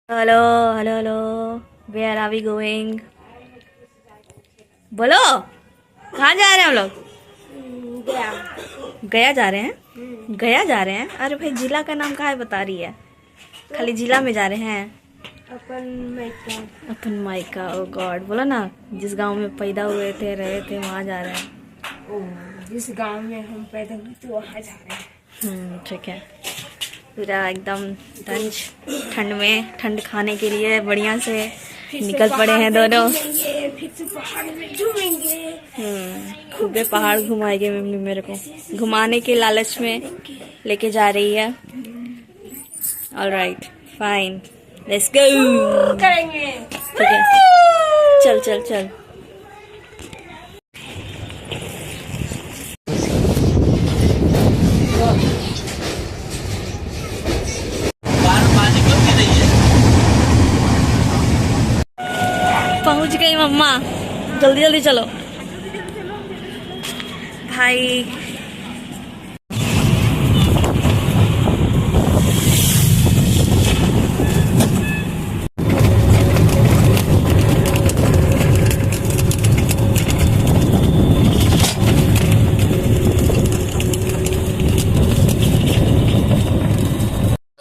Hello hello hello, where are we going? बोलो, कहाँ जा रहे हैं हम लोग? गया जा रहे हैं। गया जा रहे हैं? अरे भाई, जिला का नाम कहाँ है बता रही है? खाली जिला में जा रहे हैं। अपन मायका। अपन मायका? ओ गॉड, बोलो ना, जिस गांव में पैदा हुए थे रहे थे वहाँ जा रहे हैं। जिस गांव में हम पैदा हुए थे वहाँ जा रहे हैं। ठीक है। पूरा एकदम ठंड में ठंड खाने के लिए बढ़िया से निकल पड़े हैं दोनों। फिर से पहाड़ में घूमेंगे। खूबे पहाड़ घुमाएंगे मम्मी मेरे को, घुमाने के लालच में लेके जा रही है। ऑलराइट, फाइन, लेट्स गो करेंगे। ठीक है, चल चल चल। पहुंच गई मम्मा, जल्दी जल्दी चलो भाई।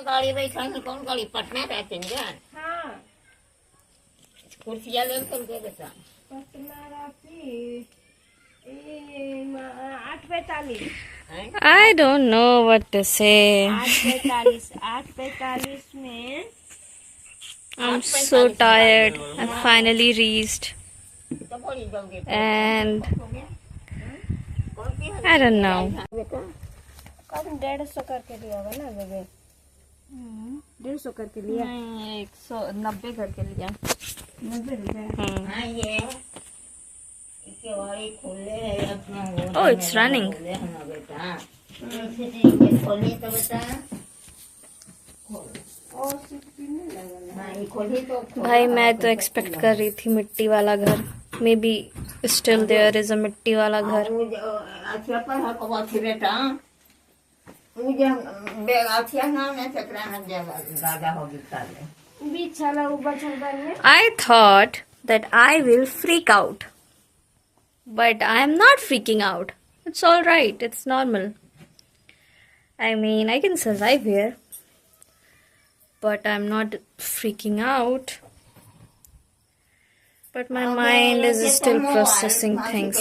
गाड़ी बैठा है कौन गाड़ी पटना रहते हैं क्या? हाँ, कुर्सियाँ ले कर के बेटा। पटना राती 8:45। I don't know what to say. 8:45 में। I'm so tired. I finally reached तो बोली जाओगे and कौन सी है I don't know. बेटा? कौन 150 करके लिया होगा ना बेबे? 150 करके लिया। 190 करके लिया। 90 रुपए। हाँ ये इसके वाली खुले है अपना वो। Oh, it's running. खुले हैं ना बेटा। ये खोली तो बेटा। और सिर्फ पीने लगा। हाँ ये खोली तो। भाई मैं तो एक्सपेक्ट कर रही थी मिट्टी वाला घर, maybe still there is a मिट्टी वाला घर। अच्छा पर है कब अच्छी बेटा? मुझे अच्छा नाम है चक्रा में दादा होगी काले। बीच वाला ऊपर चल रहा है। I thought that I will freak out, but I am not freaking out. It's all right. It's normal. I mean, I can survive here, but I'm not freaking out. But my mind is still processing things.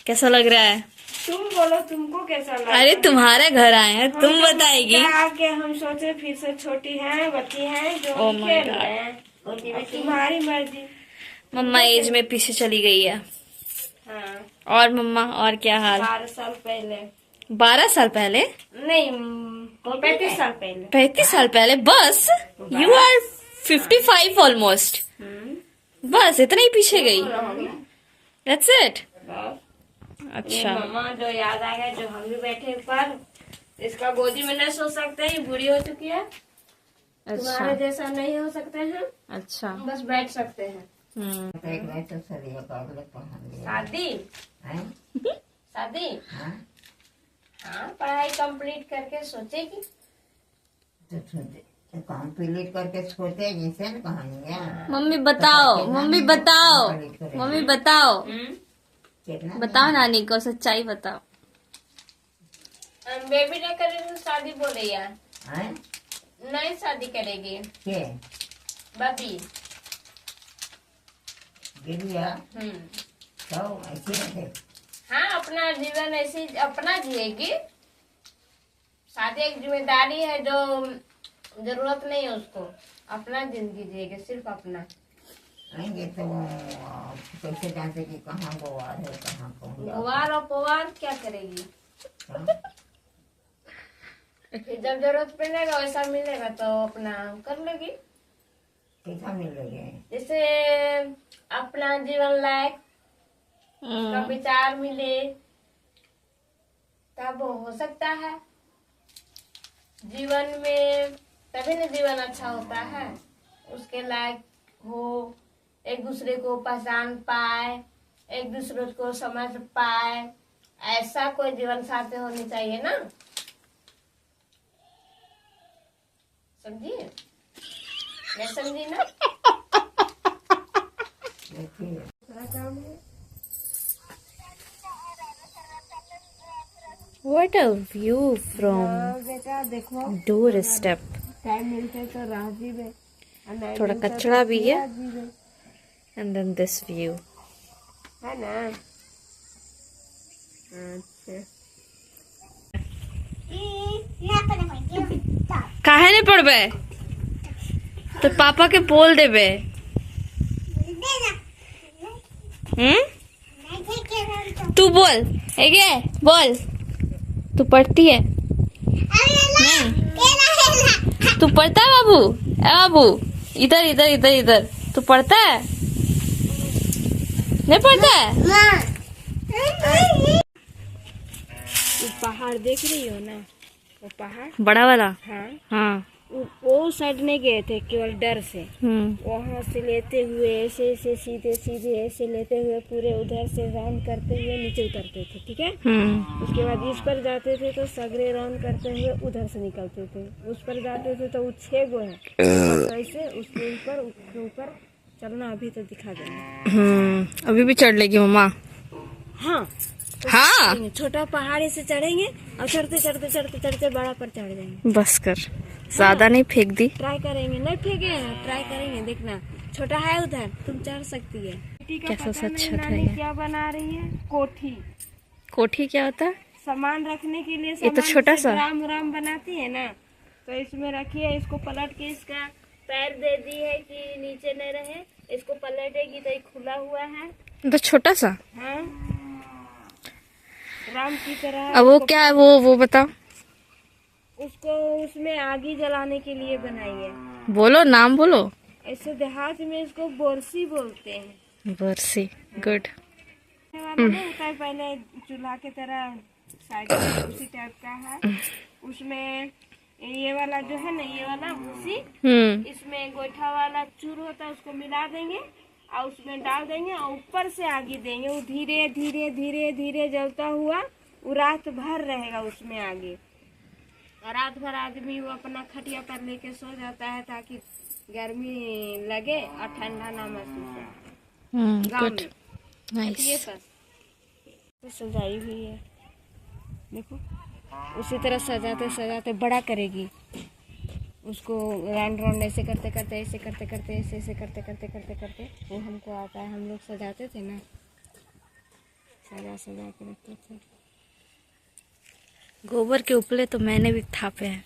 कैसा लग रहा है? तुम बोलो, तुमको कैसा लगा? अरे तुम्हारे घर आए हैं, तुम बताएगी। आके हम सोचे फिर से छोटी हैं, बच्ची हैं जो Oh my खेल God. रहे हैं। तुम्हारी मर्जी। मम्मा एज में पीछे चली गई है। हाँ, और मम्मा, और क्या हाल? 12 साल पहले। 12 साल पहले? नहीं, 35 साल पहले। 35 साल पहले? बस यू आर 55 ऑलमोस्ट। बस इतना ही पीछे गई? That's it? अच्छा, मामा जो याद आ गया, जो हम भी बैठे ऊपर, इसका गोदी में नहीं सो सकते, ये बुढ़ी हो चुकी है। तुम्हारे अच्छा, जैसा नहीं हो सकते हैं, अच्छा। बस बैठ सकते हैं। एक मैं तो सरिया कागले पहन लिया शादी हैं? शादी हाँ हाँ, पढ़ाई कंप्लीट करके सोचेगी। तो कंप्लीट करके सोचे जैसे न कहानियाँ। मम्मी बताओ, मम्मी बताओ, मम्मी बताओ, कितना बताओ नानी को सच्चाई बताओ। बेबी ने करेगी तो शादी बोले यार, हैं? नहीं शादी करेगी के बबी। गिरिया तो ऐसे रखे। हाँ, अपना जीवन ऐसे ही अपना जिएगी। शादी एक जिम्मेदारी है जो जरूरत नहीं है उसको, अपना जिंदगी जिएगी, सिर्फ अपना। आएंगे तो कैसे जानते कि कहाँ गोवार है कहाँ कौन गुवार और पुवार क्या करेगी? फिर जब जरूरत पड़ेगा वैसा मिलेगा तो अपना कर लेगी। कैसा मिलेंगे? जैसे अपना जीवन लायक का विचार मिले तब हो सकता है जीवन में, तभी ना जीवन अच्छा होता है। उसके लायक हो, एक दूसरे को पहचान पाए, एक दूसरे को समझ पाए, ऐसा कोई जीवन साथी होनी चाहिए ना। समझिए? मैं समझी ना। What a view from बेटा देखो doorstep. टाइम मिलते तो राजीव है, और नहीं थोड़ा मिलता तो कचरा भी है राजीव है and then this view. है ना। अच्छा काहे नहीं पढ़बे तो पापा के बोल देबे। तू बोल है बोल, तू पढ़ती है नहीं? तू पढ़ता है बाबू? ए बाबू इधर इधर इधर इधर, तू पढ़ता है नहीं पढ़ता है? वो पहाड़ देख रही हो ना, वो पहाड़ बड़ा वाला? हाँ, हाँ। वो साइड नहीं गए थे केवल डर से। वहाँ से लेते हुए ऐसे ऐसे सीधे सीधे ऐसे लेते हुए पूरे उधर से राउंड करते हुए नीचे उतरते थे, ठीक है। उसके बाद इस पर जाते थे तो सगरे राउंड करते हुए उधर से निकलते थे, उस पर जाते थे तो वो 6 गो है ऐसे उसके ऊपर चलना। अभी तो दिखा देंगे। अभी भी चढ़ लेगी मम्मा? हाँ हाँ। छोटा पहाड़ी से चढ़ेंगे और चढ़ते चढ़ते चढ़ते चढ़ते बड़ा पर चढ़ जाएंगे। बस कर, ज्यादा नहीं फेंक दी। ट्राई करेंगे, नहीं फेंके, ट्राई करेंगे, देखना छोटा है उधर, तुम चढ़ सकती है। कैसा सच है ये? क्या बना रही है? कोठी। कोठी क्या होता है? सामान रखने के लिए। ये तो छोटा सा राम बनाती है ना, तो इसमें रखिए। इसको पलट के इसका पैर दे दी है कि नीचे न रहे, इसको पलटेगी तो ये खुला हुआ है। तो छोटा सा। हाँ, राम की तरह। अब वो क्या है वो बताओ। उसको उसमें आगी जलाने के लिए बनाई है। बोलो, नाम बोलो। ऐसे देहात में इसको बोरसी बोलते हैं। बरसी, गुड। होता है पहले चूल्हा की तरह, शायद उसी टाइप का है। उसमें ये वाला जो है ना, ये वाला भूसी, इसमें गोईठा वाला चूर होता है, उसको मिला देंगे और उसमें डाल देंगे और ऊपर से आगे देंगे। वो धीरे धीरे धीरे धीरे जलता हुआ वो रात भर रहेगा उसमें आगे। और रात भर आदमी वो अपना खटिया पर लेके सो जाता है ताकि गर्मी लगे और ठंडा ना महसूस हो। गाँव में नाइस। ये तो सजाई हुई है, देखो। उसी तरह सजाते सजाते बड़ा करेगी उसको। राउंड राउंड ऐसे करते करते ऐसे करते करते ऐसे ऐसे करते करते करते करते वो हमको आता है। हम लोग सजाते थे ना, सजा सजा के रखते थे। गोबर के उपले तो मैंने भी थापे हैं,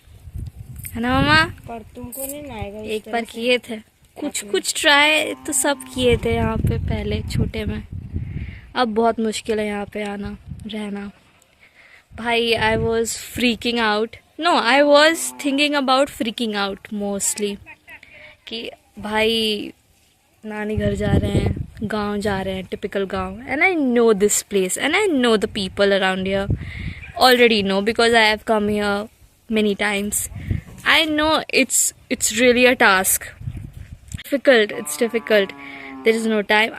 है ना मामा? पर तुमको नहीं आएगा। एक बार किए थे, कुछ ट्राई तो सब किए थे यहाँ पे पहले छोटे में। अब बहुत मुश्किल है यहाँ पे आना रहना। भाई I was freaking out. No, I was thinking about freaking out mostly कि भाई नानी घर जा रहे हैं, गांव जा रहे हैं, टिपिकल गांव। And I know this place and I know the people around here, already know because I have come here many times. I know it's really a task. It's difficult. There is no time.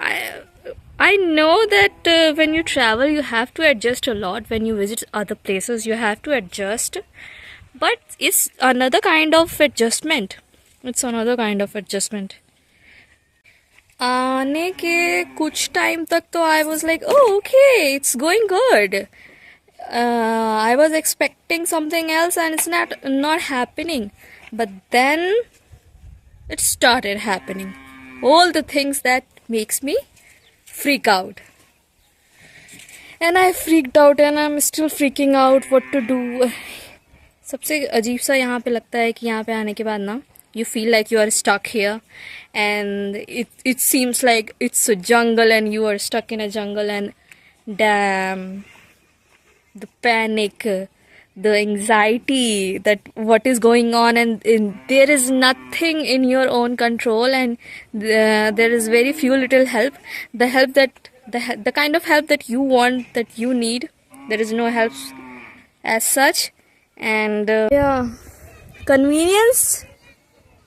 I know that when you travel you have to adjust a lot. When you visit other places you have to adjust, but it's another kind of adjustment. It's another kind of adjustment. आने के कुछ time तक तो I was like, oh okay, it's going good. I was expecting something else and it's not happening, but then it started happening. All the things that makes me freak out, and I freaked out and I'm still freaking out what to do. सबसे अजीब सा यहाँ पे लगता है कि यहाँ पे आने के बाद ना you feel like you are stuck here and it seems like it's a jungle and you are stuck in a jungle, and damn, the panic, the anxiety that what is going on, and there is nothing in your own control, and there is very few little help. The help that the kind of help that you want, that you need, there is no help as such. And yeah, convenience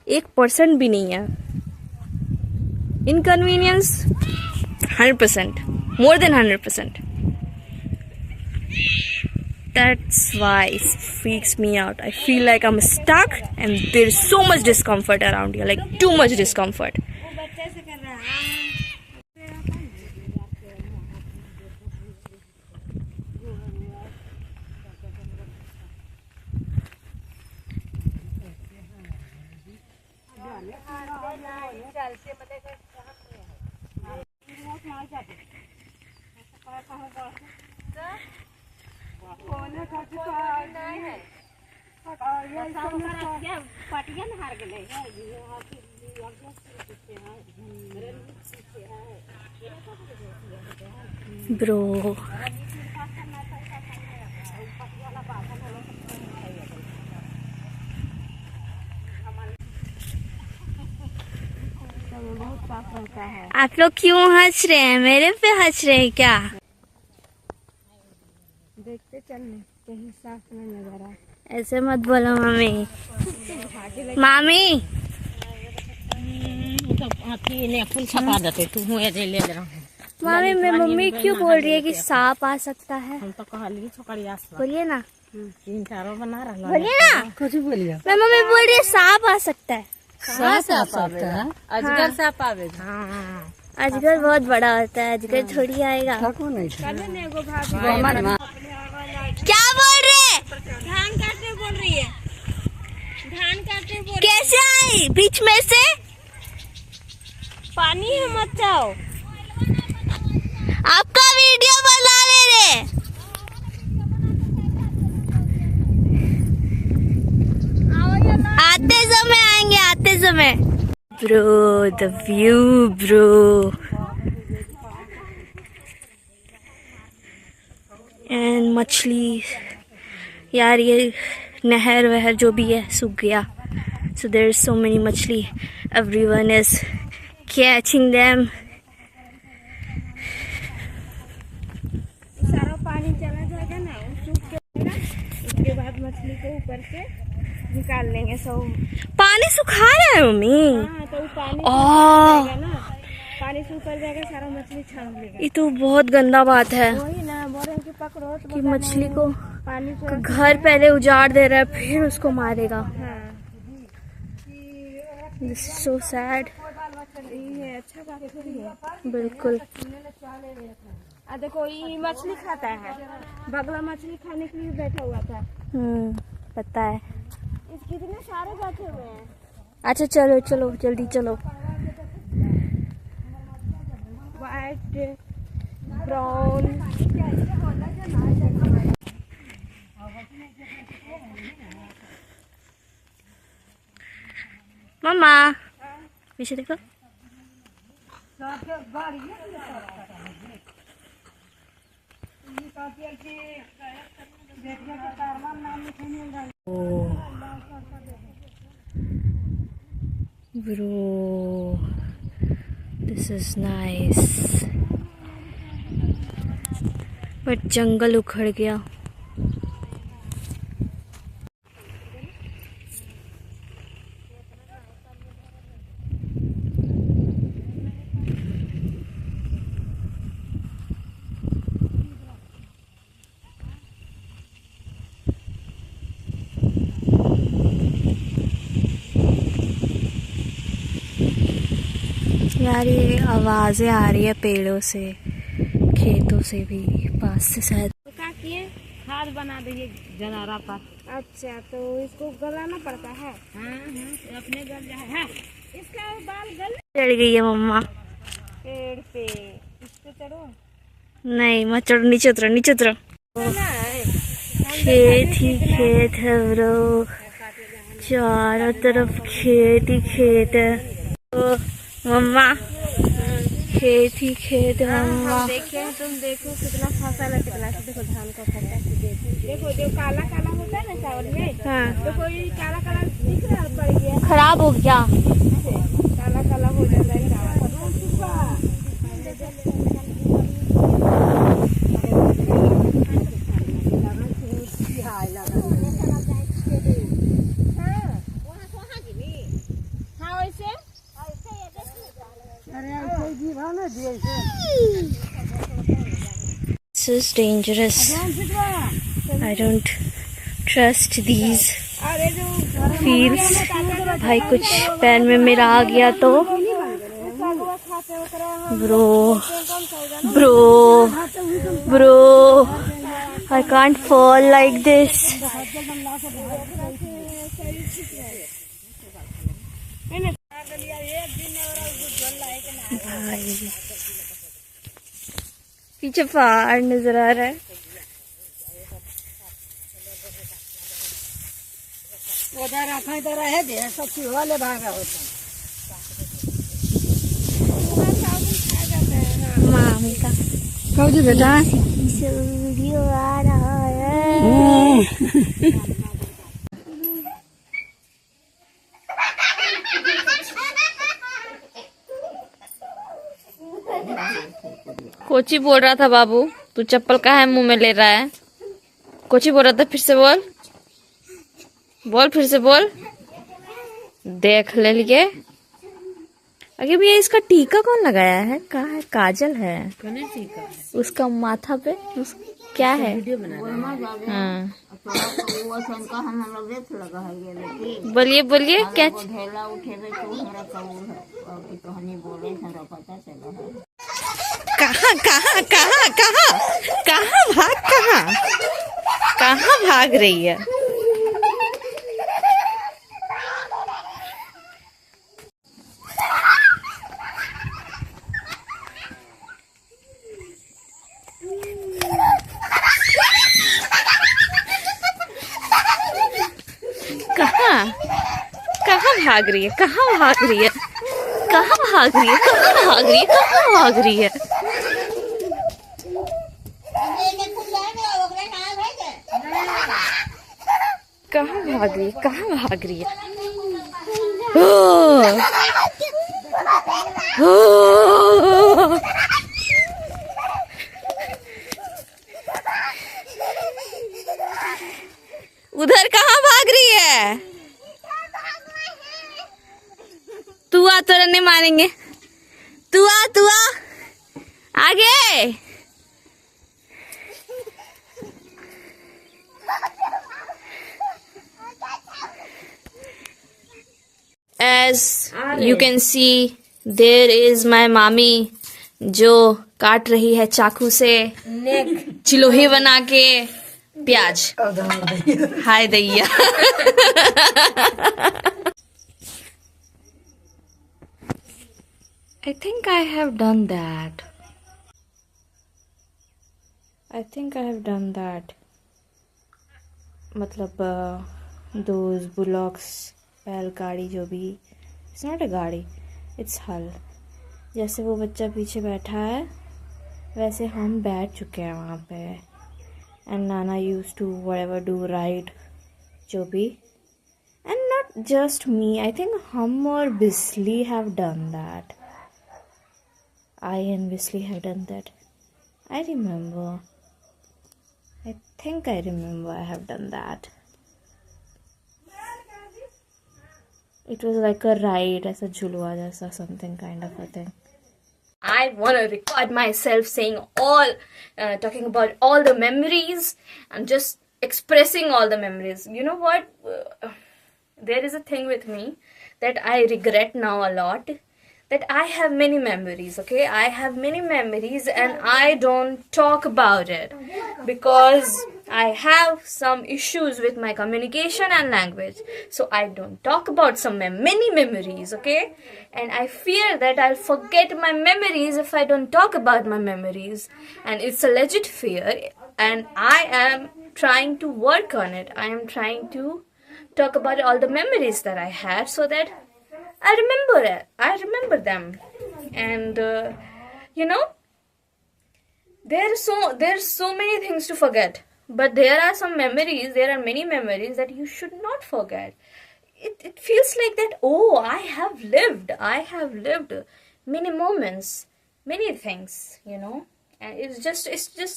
1% भी नहीं है. Inconvenience 100%, more than 100%. That's why it freaks me out. I feel like I'm stuck and there's so much discomfort around here, like too much discomfort. Bro, आप लोग क्यों हंस रहे हैं? मेरे पे हंस रहे हैं क्या? देखते चलने कहीं साफ न नजर आए। ऐसे मत बोलो मम्मी। मामी फूल छपा देते तू ले ले रहा मामी मैं मम्मी क्यों बोल रही है कि सांप आ सकता है? हम तो कहली छोकरिया बोलिए ना, तीन चारों बना रहा बोलिए ना। कुछ बोलिए मैं मम्मी बोल रही है सांप आ सकता है। अजगर साप आवेगा। अजगर बहुत बड़ा होता है, अजगर थोड़ी आएगा। क्या बोल रहे? धान काटने बोल रही है। धान काटने बोल कैसे आई बीच में से? पानी है, मत जाओ। आपका वीडियो बना ले रे। आते समय आएंगे, आते समय। Bro, the view, bro. And मछली, यार ये नहर वहर जो भी है सूख गया. So there is so many मछली. Everyone is catching them. सारा पानी चला जाएगा ना, सूख के ना, उसके बाद मछली को ऊपर से निकाल लेंगे सब। पानी सुखा रहा है मम्मी। हाँ, तो पानी जाएगा ना, पानी सूख जाएगा, सारा मछली छान लेगा। ये तो बहुत गंदा बात है वही ना बोल रहे हैं कि पकड़ो तो कि मछली को पानी से घर पहले उजाड़ दे रहा है, फिर उसको मारेगा। हाँ, This is so sad. ये अच्छा बात थोड़ी है। बिल्कुल। देखो ये मछली खाता है, बगला मछली खाने के लिए बैठा हुआ था। पता है। कितने सारे बैठे हुए हैं। अच्छा चलो चलो जल्दी चलो। वाइट ब्राउन मम्मा पीछे देखो। Bro, this is nice. But जंगल उखड़ गया। यार ये आवाजें आ रही है पेड़ों से, खेतों से भी, पास से शायद। तो क्या किए, खाद बना दिए जनारा पर। अच्छा, तो इसको गलाना पड़ता है। हाँ, अपने गल जाए है। इसका बाल गल चढ़ गई है मम्मा पेड़ पे, इस पे चढ़ो। नहीं मत चढ़ो, नीचे उतरो, नीचे उतरो। खेत ही खेत है ब्रो, चारों तरफ खेत ही खेत है। तो मम्मा खेत ही खेत है मम्मा। देखिए तुम देखो कितना फसल है, कितना देखो धान का फसल। देखो जो काला काला होता है ना चावल में, हाँ तो कोई काला काला दिख रहा है, पड़ गया, खराब हो गया। काला काला हो जाता है चावल। This is dangerous. I don't trust these feels. भाई कुछ पैर में मेरा आ गया तो bro, I can't fall like this. भाई पीछे पहाड़ नजर आ रहा है. उधर रखा तो रहे दे सब वाले भागा होता मामी का कौन बेटा वीडियो आ रहा है. कोची बोल रहा था बाबू, तू चप्पल का है मुंह में ले रहा है. कोची बोल रहा था, फिर से बोल बोल, फिर से बोल. देख ले लिए. अरे भैया इसका टीका कौन लगाया है? कहाँ है? काजल है उसका माथा पे. क्या है? हाँ बोलिए बोलिए क्या? ढेला उठे तो हमरा कबूल है और की कहानी बोले हमरा पता चला है. कहाँ कहाँ कहाँ कहाँ कहाँ कहाँ भाग रही है? कहाँ कहाँ भाग रही है? कहाँ भाग रही है? कहाँ भाग रही है? कहाँ भाग रही है? कहाँ भाग रही है? कहाँ भाग रही है? कहाँ भाग रही है? उधर कहाँ भाग रही है? तू आ तो नहीं मारेंगे. तू आ आगे. As you can see, there is my mami जो काट रही है चाकू से चिलोहे बना के प्याज. हाय दैया. I think I have done that. मतलब those bullocks, बैलगाड़ी जो भी. It's not a गाड़ी, it's हल. जैसे वो बच्चा पीछे बैठा है वैसे हम बैठ चुके हैं वहाँ पे. And Nana used to whatever do right जो भी. And not just me, I think हम और बिस्ली have done that. I and Bisley have done that. I remember. I think I remember I have done that. It was like a ride, as a julwa, jaisa something kind of a thing. I want to record myself saying talking about all the memories and just expressing all the memories. You know what? There is a thing with me that I regret now a lot. That I have many memories, okay? I have many memories and I don't talk about it because I have some issues with my communication and language. So I don't talk about many memories, okay? And I fear that I'll forget my memories if I don't talk about my memories. And it's a legit fear and I am trying to work on it. I am trying to talk about all the memories that I had so that I remember it. I remember them, and there's so many things to forget. But there are some memories. There are many memories that you should not forget. It feels like that. Oh, I have lived many moments, many things. And it's just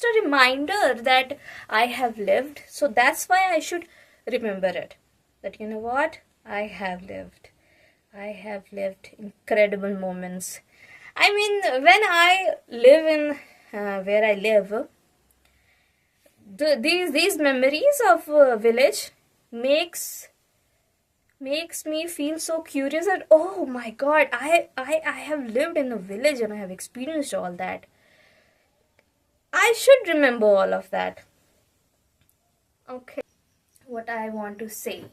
a reminder that I have lived. So that's why I should remember it. That you know what, I have lived incredible moments. I mean, when I live in where I live, these memories of village makes me feel so curious that, oh my god, I have lived in a village and I have experienced all that. I should remember all of that. Okay, what I want to say.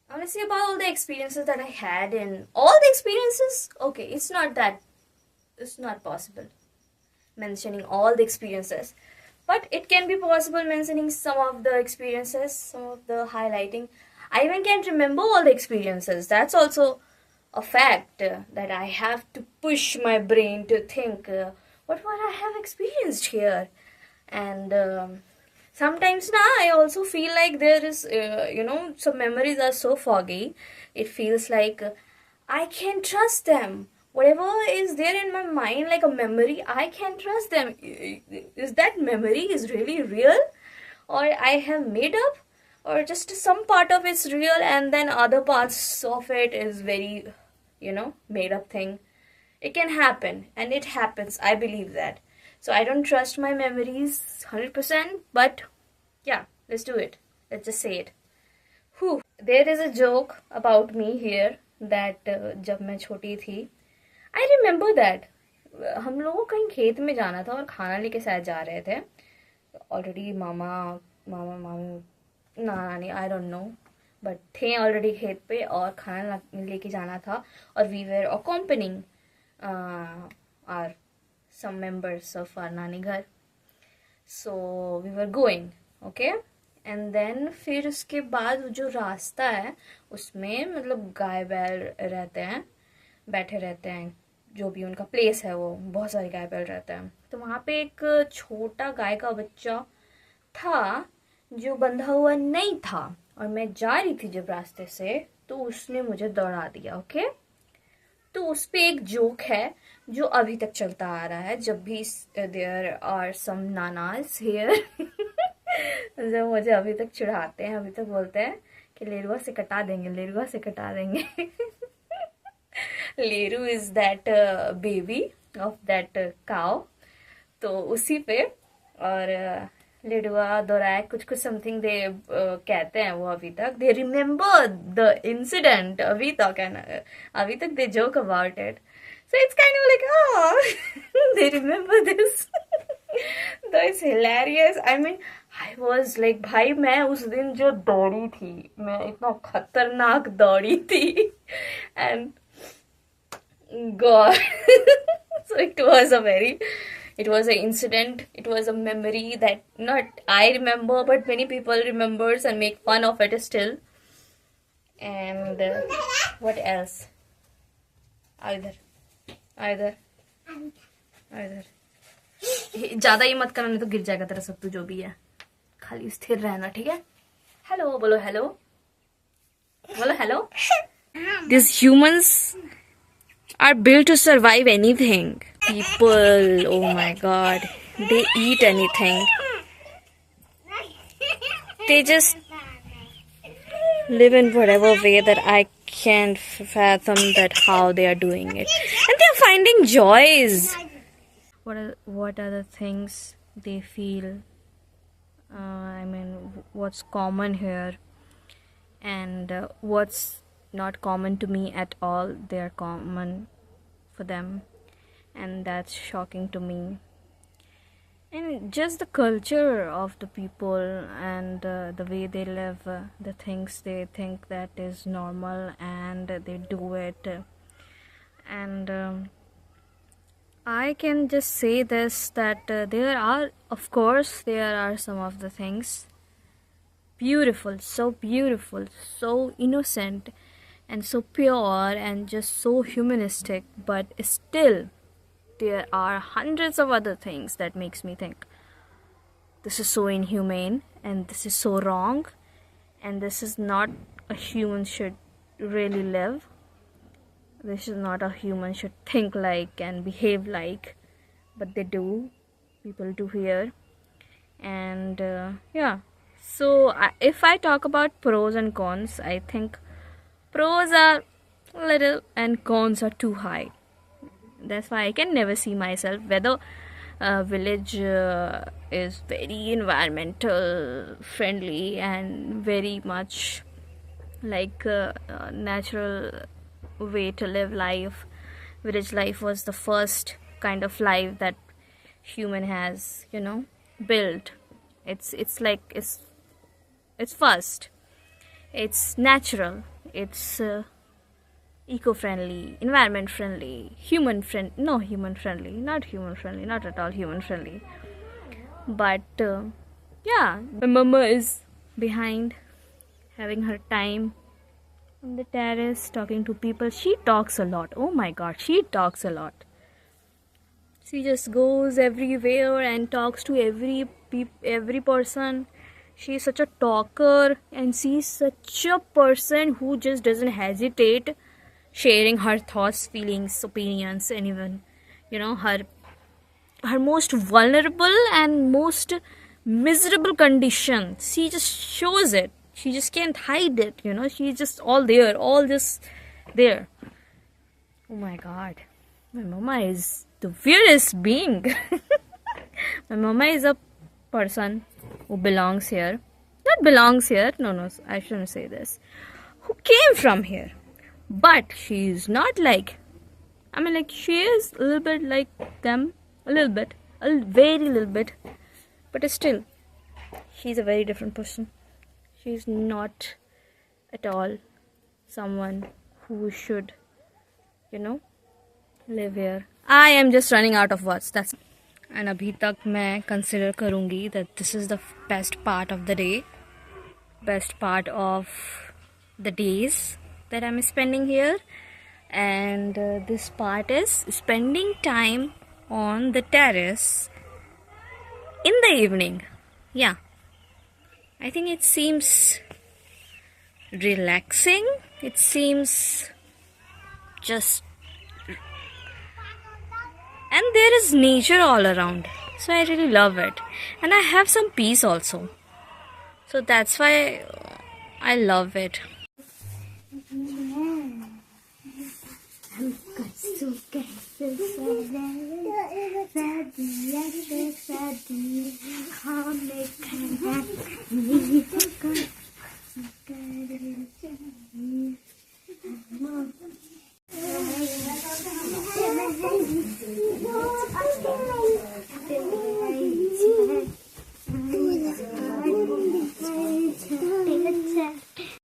I want to say about all the experiences that I had, and all the experiences. Okay, it's not possible mentioning all the experiences, but it can be possible mentioning some of the experiences, some of the highlighting. I even can't remember all the experiences. That's also a fact, that I have to push my brain to think, what I have experienced here. And sometimes now I also feel like there is, some memories are so foggy. It feels like I can't trust them. Whatever is there in my mind, like a memory, I can't trust them. Is that memory is really real, or I have made up, or just some part of it's real and then other parts of it is very, made up thing. It can happen, and it happens. I believe that. So I don't trust my memories 100%, but yeah, let's do it. Let's just say it. Whew. There is a joke about me here that जब मैं छोटी थी, I remember that हम लोगों को कहीं खेत में जाना था और खाना लेके शायद जा रहे थे. ऑलरेडी मामा मामी नानी, I don't know, but they already खेत पे और खाना लेके जाना था, और we were accompanying our some members of our नानी घर. So we were going, okay? And then फिर उसके बाद जो रास्ता है उसमें मतलब गाय बैल रहते हैं, बैठे रहते हैं, जो भी उनका प्लेस है वो बहुत सारे गाय बैल रहते हैं. तो वहाँ पे एक छोटा गाय का बच्चा था जो बंधा हुआ नहीं था, और मैं जा रही थी जब रास्ते से, तो उसने मुझे दौड़ा दिया. ओके, तो उस पे एक जोक है जो अभी तक चलता आ रहा है. जब भी देयर आर सम नानास हियर जब मुझे अभी तक चिढ़ाते हैं, अभी तक बोलते हैं कि लेरुआ से कटा देंगे, लेरुआ से कटा देंगे. लेरू is that baby of that cow. तो उसी पे, और लेडुआ दोराय कुछ कुछ समथिंग दे कहते हैं वो अभी तक. दे रिमेम्बर द इंसिडेंट अभी तक, एंड अभी तक they joke about it. So it's kind of like, oh, they remember this. That is hilarious. I mean, I was like, भाई मैं उस दिन जो दौड़ी थी, मैं इतना खतरनाक दौड़ी थी, and God, so it was an incident. It was a memory that not I remember, but many people remembers and make fun of it still. And what else? Either. ज्यादा ही मत करना, नहीं तो गिर जाएगा तेरा सब. तू जो भी है खाली स्थिर रहना, ठीक है? हेलो बोलो, हेलो बोलो, hello. These humans are built to survive anything. People, oh my god, they eat anything. They just live in whatever way that I can't fathom that how they are doing it, and they're finding joys. What are the things they feel? I mean, what's common here, and what's not common to me at all, they are common for them, and that's shocking to me. And just the culture of the people, and the way they live, the things they think that is normal, and they do it. And I can just say this, that there are some of the things beautiful, so innocent, and so pure, and just so humanistic, but still there are hundreds of other things that makes me think this is so inhumane, and this is so wrong, and this is not a human should really live. This is not a human should think like and behave like, but they do. People do here. And yeah, so if I talk about pros and cons, I think pros are little and cons are too high. That's why I can never see myself, whether village is very environmental friendly and very much like natural way to live life. Village life was the first kind of life that human has, built. It's like it's first. It's natural. It's eco-friendly, environment friendly, not human friendly, not at all human friendly. But yeah, my mama is behind, having her time on the terrace, talking to people. She talks a lot. Oh my god, she talks a lot. She just goes everywhere and talks to every person. She's such a talker, and she's such a person who just doesn't hesitate sharing her thoughts, feelings, opinions, and even her most vulnerable and most miserable condition. She just shows it. She just can't hide it. She's just all there, all just there. Oh my god, my mama is the weirdest being. My mama is a person who belongs here. Not belongs here, no, I shouldn't say this. Who came from here. But she is not like, she is a little bit like them. A little bit. A very little bit. But still, she's a very different person. She's not at all someone who should, live here. I am just running out of words. That's. And अभी तक मैं consider करूँगी that this is the best part of the day. Best part of the days that I'm spending here. And this part is spending time on the terrace in the evening. Yeah. I think it seems relaxing. It seems just... And there is nature all around. So I really love it. And I have some peace also. So that's why I love it.